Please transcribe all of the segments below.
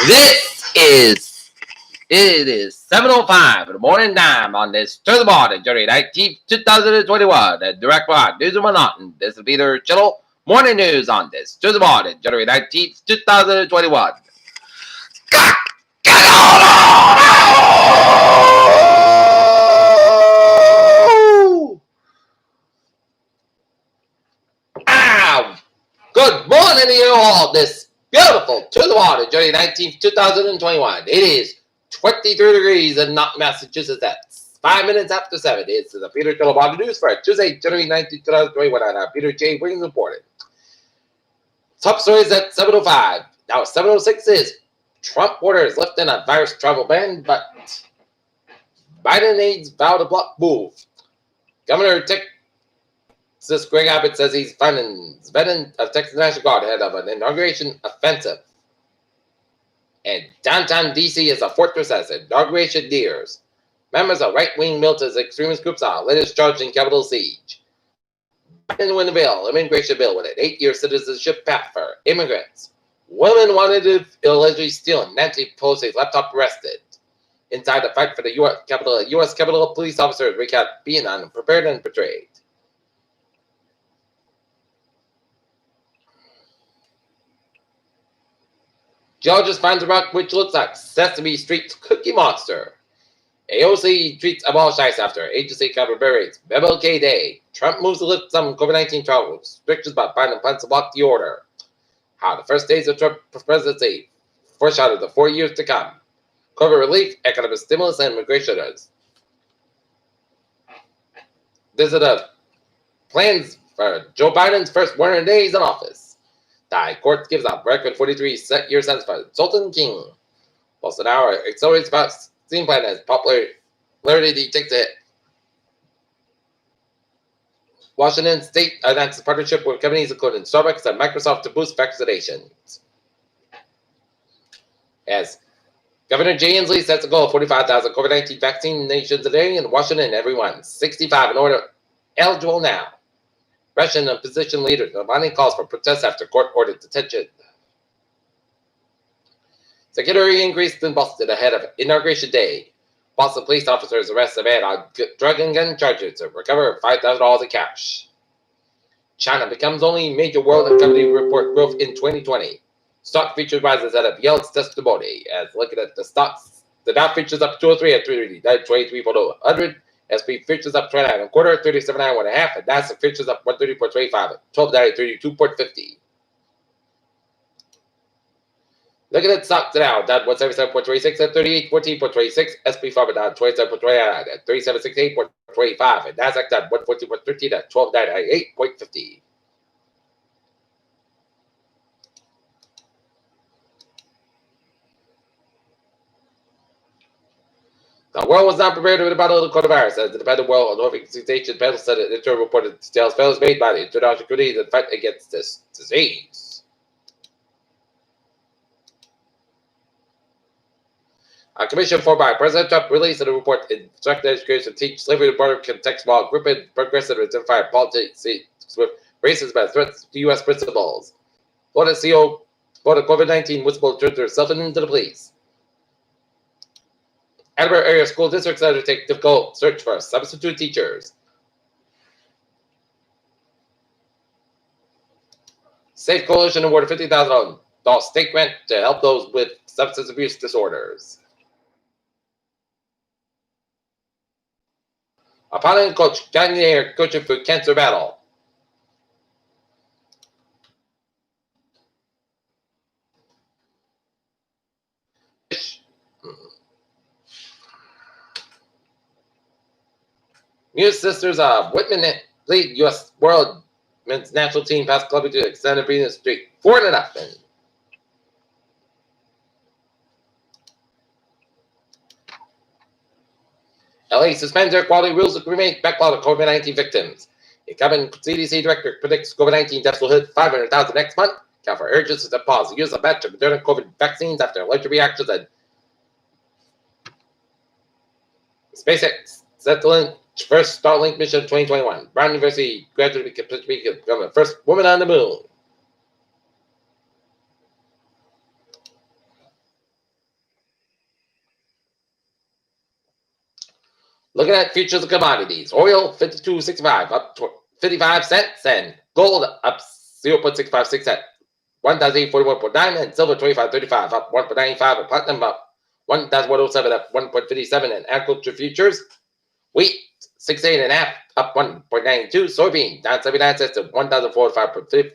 It is 7:05 in the morning time on this to the morning, January 19th, 2021. And direct line news of Manhattan. This is Peter Chittle. Morning news on this to the morning, January 19th, 2021. Get on! Ow! Good morning to you all. This beautiful to the morning, January 19th, 2021. It is 23 degrees in Massachusetts. That's 5 minutes after 7. It's the Peter Chittle Morning News for Tuesday, January 19th, 2021. I'm Peter J. Wiggins reporting. Top stories at 7:05. Now 7:06 is Trump orders lifting a virus travel ban, but Biden aides vow to block move. Governor Texas Greg Abbott says he's funding veteran of Texas National Guard ahead of an inauguration offensive. And downtown D.C. is a fortress as inauguration nears. Members of right-wing militant extremist groups are latest charged in Capitol siege. Biden win the bill, immigration bill with an 8-year citizenship path for immigrants. Women wanted to allegedly steal Nancy Pelosi's laptop arrested. Inside the fight for the U.S. Capitol police officers recount being unprepared and betrayed. Georgia finds a rock which looks like Sesame Street's Cookie Monster. AOC treats abolish after agency commemorates MLK Day. Trump moves to lift some COVID-19 travel restrictions, but Biden plans to block the order. How the first days of Trump presidency foreshadowed the 4 years to come. COVID relief, economic stimulus, and immigration. These are the plans for Joe Biden's first 100 days in office. The High Court gives a record 43-year sentence for Sultan King. Plus an hour accelerates vaccine plan as popularity takes a hit. Washington State announced a partnership with companies including Starbucks and Microsoft to boost vaccinations. As Governor Jay Inslee sets a goal of 45,000 COVID-19 vaccinations a day in Washington, everyone 65 in order eligible now. Russian opposition leaders demanding calls for protests after court-ordered detention. Security increased in Boston ahead of Inauguration Day. Boston police officers arrest a man on drug and gun charges to recover $5,000 in cash. China becomes only major world economy report growth in 2020. Stock futures rises out of Yellen's testimony. As looking at the stocks, the Dow futures up 203 at 323.100. SP futures up 29 and a quarter, 37.9 and a half, and Nasdaq futures up 134.25 at 12.32.50. Looking at stocks now, Dow 177.26 at 3814.26, SP 500 down 27.29 at 3768.25, and Nasdaq down 114.13 at 1298.50. The world was not prepared for the battle of the coronavirus, as the independent World Health Organization panel said an interim reported details failures made by the international community in the fight against this disease. A commission formed by President Trump released a report instructing education to teach slavery to broader context while grouping progressive and identified politics with racism as threats to U.S. principles. Florida CEO Florida COVID-19 whistleblower turned herself into the police. Attleboro area school districts undertake difficult search for substitute teachers. Safe Coalition awarded $50,000 state grant to help those with substance abuse disorders. Opponent coach Kanye coaching for cancer battle. Muse sisters of Whitman lead U.S. World Men's National Team past Columbia to extended breathing streak 4-0. LA suspends air quality rules to remain backlog of COVID-19 victims. Incumbent CDC director predicts COVID-19 deaths will hit 500,000 next month. California urges to pause the use of batch of Moderna COVID vaccines after allergic reactions, and SpaceX set to launch first Starlink mission 2021. Brown University graduate become the first woman on the moon. Looking at futures of commodities, oil 52.65 up 55 cents, and gold up 0.656 at 1,041.9, and silver 25.35 up 1.95, and platinum up 1,107 up 1.57, and agriculture futures wheat 68.5 up 1.92, soybean down 79 cents to 1,045.50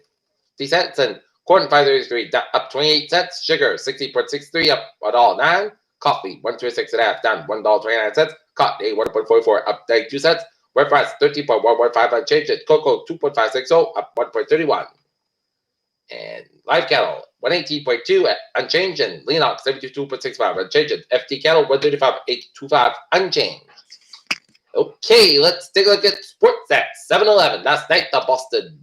cents, and corn 533 up 28 cents, sugar 60.63 up $1.09, coffee 126.5 down $1.29, cotton 1.44 up 92 cents, wheat price 13.115 unchanged, and cocoa 2.560 up 1.31. And live cattle 118.2 unchanged, and lean ox 72.65 unchanged, and FT cattle 135.825 unchanged. Okay, let's take a look at sports at 7-Eleven. Last night, the Boston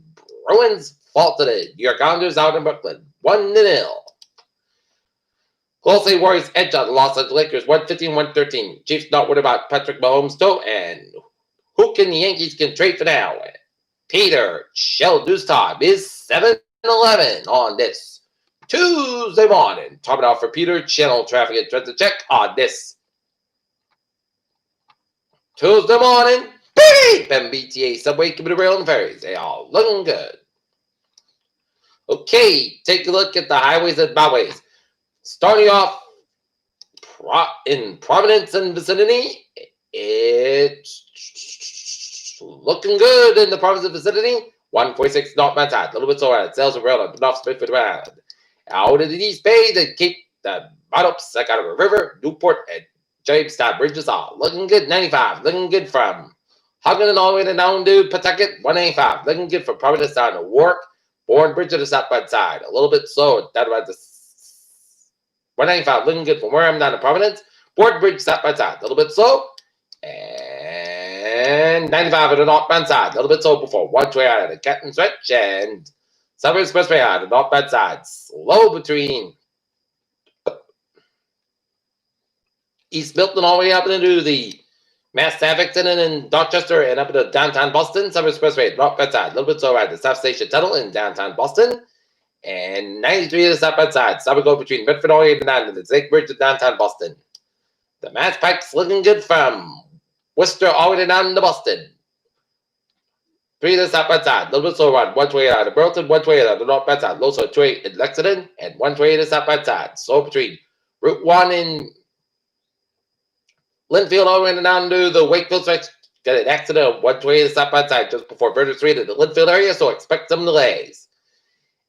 Bruins faltered the New York Islanders out in Brooklyn 1-0. Golden State Warriors edge on the Los Angeles Lakers 115-113. Chiefs not worried about Patrick Mahomes' toe, and who can the Yankees can trade for now? Peter Shell News Time is 7-Eleven on this Tuesday morning. Top it off for Peter, channel traffic and transit check on this Tuesday morning. Beep! MBTA, subway, commuter rail, and ferries. They all looking good. Okay, take a look at the highways and byways. Starting off in Providence and vicinity, it's looking good in the Providence and vicinity. 146 northbound side, a little bit slower. Sales of rail on North Smithfield Road. Out of the East Bay, they keep the bottom out of the river, Newport, and Jamestown bridges are looking good. 95, looking good from Huggin all the way down to Pawtucket. 185, looking good from Providence down to Warwick. Bourne Bridge to the southbound side, a little bit slow down about the 195, looking good from where I'm down to Providence. Bourne Bridge southbound side, a little bit slow. And 95 at the northbound side, a little bit slow before 120 out of the Canton Stretch, and Southern Expressway out of the northbound side, slow between East Milton all the way up into the Mass Savington and Dorchester and up into downtown Boston. Southern Expressway, northbound side, a little bit slower at the South Station Tunnel in downtown Boston. And 93 to the southbound side, stop and go between Bedford all the way down to the Lake Bridge to downtown Boston. The Mass Pike's looking good from Worcester all the way down to Boston. 3 to the southbound side, a little bit slower on 128 out of Burlington, 128 out of the northbound side, low so 28 in Lexington, and 128 to the southbound side. So between Route 1 in Linfield all the way down to the Wakefield stretch. Got an accident on 120 to the southbound side just before Burger Street in the Linfield area, so expect some delays.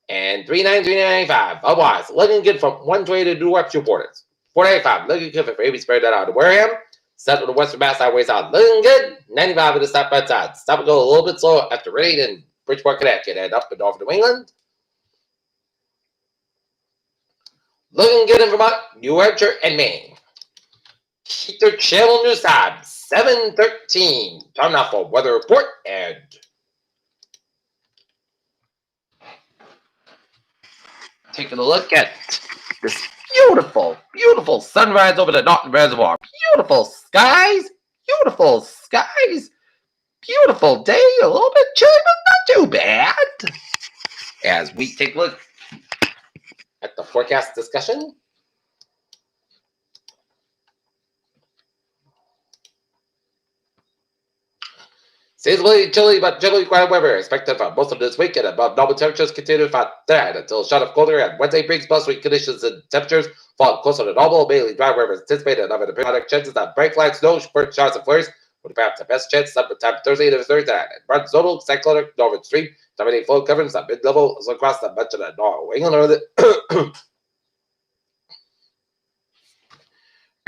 And 39395, otherwise, looking good from 120 to New Webster Borders. 485, looking good for baby spread that out of Wareham. Set with the Western Mass Highway South, looking good. 95 to the southbound side. Stop and go a little bit slower after rain in Bridgeport, Connecticut, and up and north of New England. Looking good in Vermont, New Hampshire, and Maine. Peter Channel News Time, 7:13. Time now for weather report and taking a look at this beautiful, beautiful sunrise over the Norton Reservoir. Beautiful skies, beautiful skies, beautiful day. A little bit chilly, but not too bad. As we take a look at the forecast discussion. Seasonally chilly but generally quiet weather expected for most of this week, and above normal temperatures continue for that until a shot of colder and Wednesday brings most week conditions and temperatures fall closer to normal. Mainly dry weather is anticipated, and other periodic chances of break light snow, short showers and flurries, with perhaps the best chance sometime Thursday to Thursday night. And run zonal cyclonic northern stream dominating flow covers at mid levels across the much of the New England.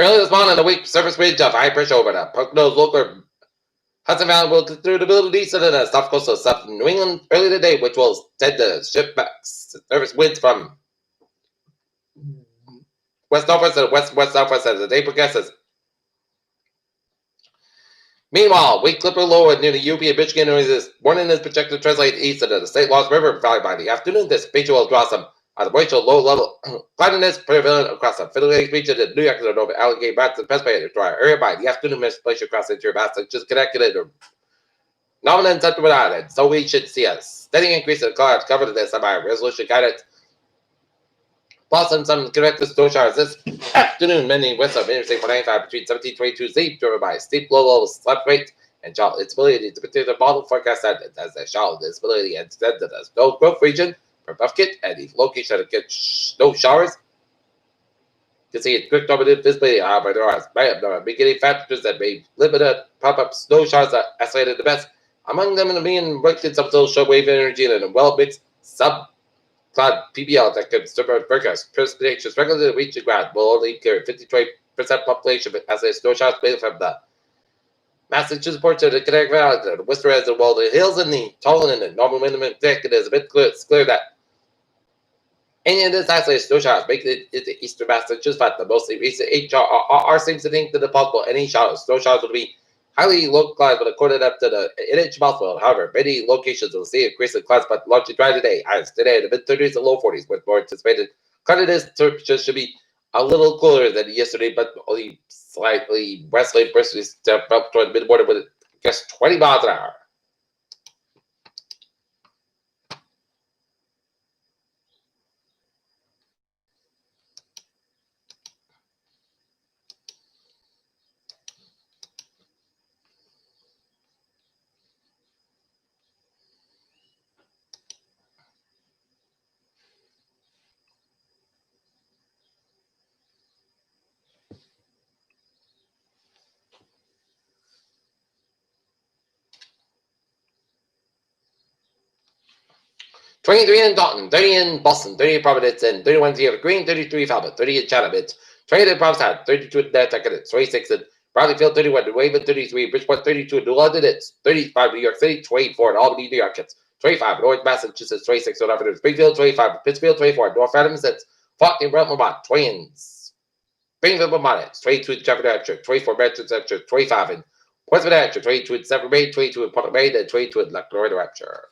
Early this morning, the weak surface ridge of high pressure over the Poconos local Hudson Valley will continue to build east of the south coast of South New England early today, which will tend to shift back surface winds from west northwest and west southwest as the day progresses. Meanwhile, weak clipper low near the UP and Michigan this morning is projected to translate east into the St. Lawrence River Valley by the afternoon. This feature will draw some moisture low level cloudiness prevalent across the Fiddle region in New York and over Allegheny Mountains and Pennsylvania dry area by the afternoon. Pressure across the interior Massachusetts connected to Nominal and Central Island. So we should see a steady increase in clouds covered in the semi-resolution guidance Boston, some correct snow showers this afternoon. Many west of Interstate 495 between 1722 Z, driven by steep low levels, slap rate, and Charlotte. Its ability to particular model forecast that as a Charlotte visibility and extended as no growth region for Buffkit and the location of the snow showers. You can see it's quick dominant visibility. However, there are beginning factors that may limit pop-up snow showers that isolated the best. Among them, the being restricted subtle shortwave energy and a well-mixed subcloud PBL that could subvert forecast. Precipitation regularly reach the ground will only carry 53% population as a snow showers made from the Massachusetts ports of the Connecticut Valley, the western ends of the hills, and the tall and the normal minimum thick. It is a bit clear that any of this isolated snow showers make it into eastern Massachusetts, but the mostly recent HRR seems to think that the possible any snow showers will be highly localized, but according up to the NH possible. However, many locations will see increasing clouds, but largely dry today. Highs today in the mid-30s and low 40s, with more anticipated cloudiness. Temperatures should be a little cooler than yesterday, but only slightly westerly, briskly step up toward the mid-morning with just 20 miles an hour. "23 in Dalton, 30 in Boston, 30 in Providence, and 31 in Green, 33 in Falmouth, 30 in Chatham, 20 in Provincetown, 32 in Nantucket, 26 in Bradleyfield, 31 in Waveland, 33 in Bridgeport, 32 in New London, it's 35 in New York City, 24 in Albany, New York, it's 25 in Orange, Massachusetts, 26 in Northern Springfield, 25 in Pittsfield, 24 in North Adams, it's 40 in Brent, Vermont, 20 in Springfield, Vermont, it's 22 in Chester, New Hampshire, 24 in Manchester, New Hampshire, 25 in Portsmouth, New Hampshire, 22 in Severn, Maine, 22 in Portland, Maine, and 22 in Lacroix, New Hampshire."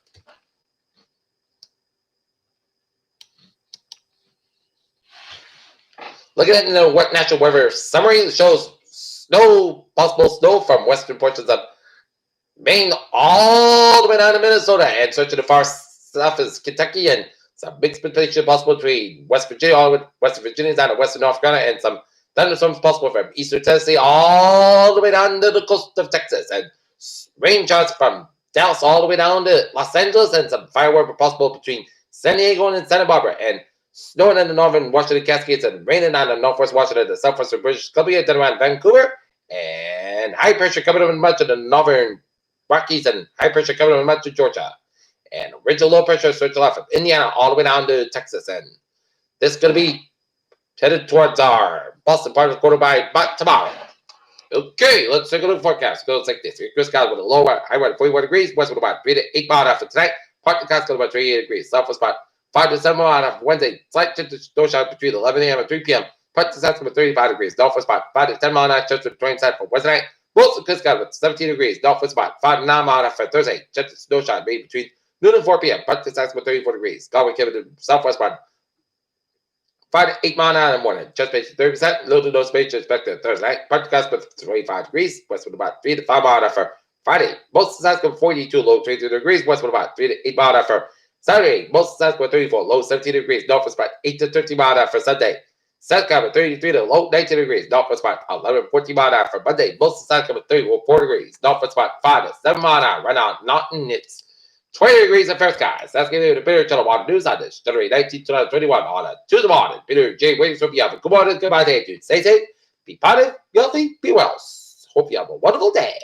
Looking at the wet national weather summary, shows possible snow from western portions of Maine all the way down to Minnesota, and searching the far south is Kentucky, and some mixed precipitation possible between West Virginia, all the way Western Virginia down to western North Carolina, and some thunderstorms possible from eastern Tennessee all the way down to the coast of Texas, and rain showers from Dallas all the way down to Los Angeles, and some fireworks possible between San Diego and Santa Barbara, and snowing in the northern Washington Cascades and raining on the northwest Washington, the southwestern British Columbia, down around Vancouver, and high pressure coming over much of the northern Rockies, and high pressure coming over much of Georgia, and regional low pressure stretching off from Indiana all the way down to Texas, and this is going to be headed towards our Boston part of the quarter by tomorrow. Okay, let's take a look at the forecast. It goes like this. Chris Scott with a low high wind 41 degrees, west with about 3 to 8 miles after tonight. Part of the Costco about 38 degrees. Southwest about 5 to 7 miles after Wednesday. Slight chance of snow shower between 11 a.m. and 3 p.m. Part to Saskatchewan 35 degrees. Northwest about 5 to 10 miles an hour. Chance of 20 for Wednesday night. Most of Chris Scott with 17 degrees. Northwest about 5 to 9 miles after Thursday. Chance of snow shower maybe between noon and 4 p.m. Part to Saskatchewan 34 degrees. Galway Kevin southwest about 5 to 8 miles an hour in the morning. Chest space 30%. Little to no space expected Thursday night. Part to Costco with 25 degrees. West with about 3 to 5 miles after Friday. Most of Saskatchewan 42, low 22 degrees. West with about 3 to 8 miles after Saturday. Most of Saskatchewan 34, low 17 degrees. Northwest about 8 to 13 miles after Sunday. Saskatchewan 33 to low 19 degrees. Northwest about 11 to 14 miles after Monday. Most of Saskatchewan 34 degrees. Northwest about 5 to 7 miles an hour. Right now, Norton, it's 20 degrees in fair skies. That's going to be the Peter Channel Water News on this January 19, 2021 on a Tuesday morning. Peter J. Williams from you. Good morning, goodbye, day, dude. Stay safe, be positive, healthy, be well. Hope you have a wonderful day.